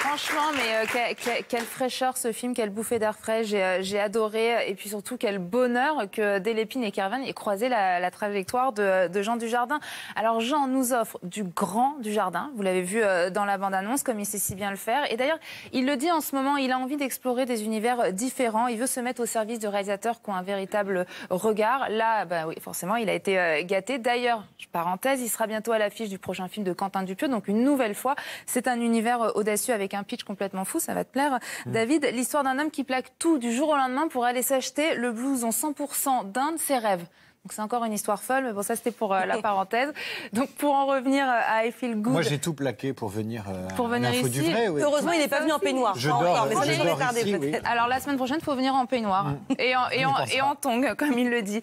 Franchement, mais quelle fraîcheur ce film, quelle bouffée d'air frais, j'ai adoré. Et puis surtout, quel bonheur que Delépine et Kerven aient croisé la trajectoire de Jean Dujardin. Alors Jean nous offre du grand Dujardin, vous l'avez vu dans la bande-annonce, comme il sait si bien le faire. Et d'ailleurs, il le dit en ce moment, il a envie d'explorer des univers différents. Il veut se mettre au service de réalisateurs qui ont un véritable regard. Là, bah oui, forcément, il a été gâté. D'ailleurs, parenthèse, il sera bientôt à l'affiche du prochain film de Quentin Dupieux. Donc une nouvelle fois, c'est un univers audacieux avec un pitch complètement fou. Ça va te plaire, David. L'histoire d'un homme qui plaque tout du jour au lendemain pour aller s'acheter le blouson 100% d'un de ses rêves. Donc c'est encore une histoire folle, mais bon, ça c'était pour la parenthèse. Donc pour en revenir à I Feel Good... Moi j'ai tout plaqué pour venir ici. Du vrai. Oui. Heureusement, il n'est pas venu en peignoir. Je dors ici, oui. Alors la semaine prochaine, il faut venir en peignoir et en tongs, comme il le dit.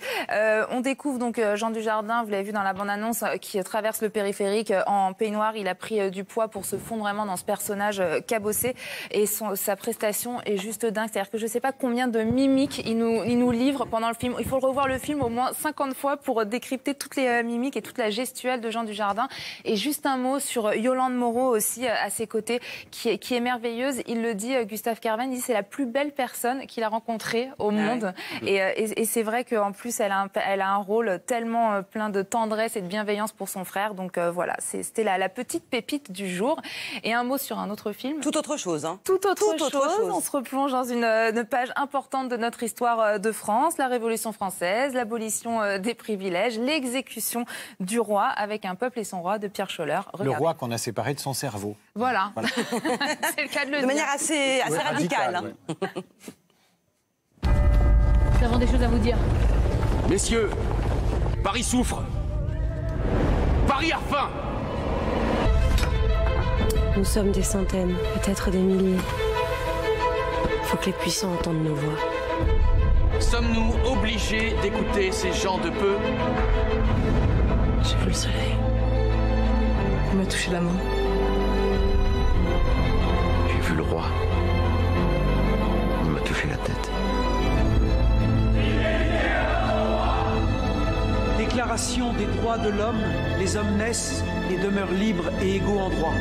On découvre donc Jean Dujardin, vous l'avez vu dans la bande-annonce, qui traverse le périphérique en peignoir. Il a pris du poids pour se fondre vraiment dans ce personnage cabossé. Et sa prestation est juste dingue. C'est-à-dire que je ne sais pas combien de mimiques il nous livre pendant le film. Il faut revoir le film au moins 50 fois pour décrypter toutes les mimiques et toute la gestuelle de Jean Dujardin. Et juste un mot sur Yolande Moreau aussi à ses côtés, qui est merveilleuse. Il le dit, Gustave Kerven, il dit c'est la plus belle personne qu'il a rencontrée au monde. Et c'est vrai qu'en plus, elle a un rôle tellement plein de tendresse et de bienveillance pour son frère. Donc voilà, c'était la petite pépite du jour. Et un mot sur un autre film. Tout autre chose. Hein. Tout autre chose. On se replonge dans une page importante de notre histoire de France, la Révolution française, l'abolition des privilèges, l'exécution du roi avec Un peuple et son roi de Pierre Scholler. Le roi qu'on a séparé de son cerveau. Voilà. C'est le cas de le dire. De manière assez radicale. Ouais. Nous avons des choses à vous dire. Messieurs, Paris souffre. Paris a faim. Nous sommes des centaines, peut-être des milliers. Il faut que les puissants entendent nos voix. Sommes-nous obligés d'écouter ces gens de peu? J'ai vu le soleil. Il m'a touché la main. J'ai vu le roi. Il m'a touché la tête. Déclaration des droits de l'homme, les hommes naissent et demeurent libres et égaux en droit.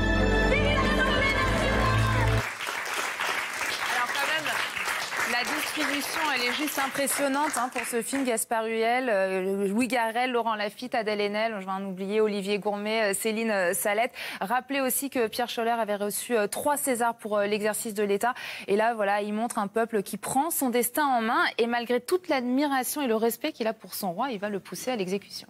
La distribution, elle est juste impressionnante pour ce film. Gaspard Huliel, Louis Garrel, Laurent Lafitte, Adèle Haenel, je vais en oublier, Olivier Gourmet, Céline Salette. Rappelez aussi que Pierre Scholler avait reçu 3 Césars pour l'exercice de l'État. Et là, voilà, il montre un peuple qui prend son destin en main et malgré toute l'admiration et le respect qu'il a pour son roi, il va le pousser à l'exécution.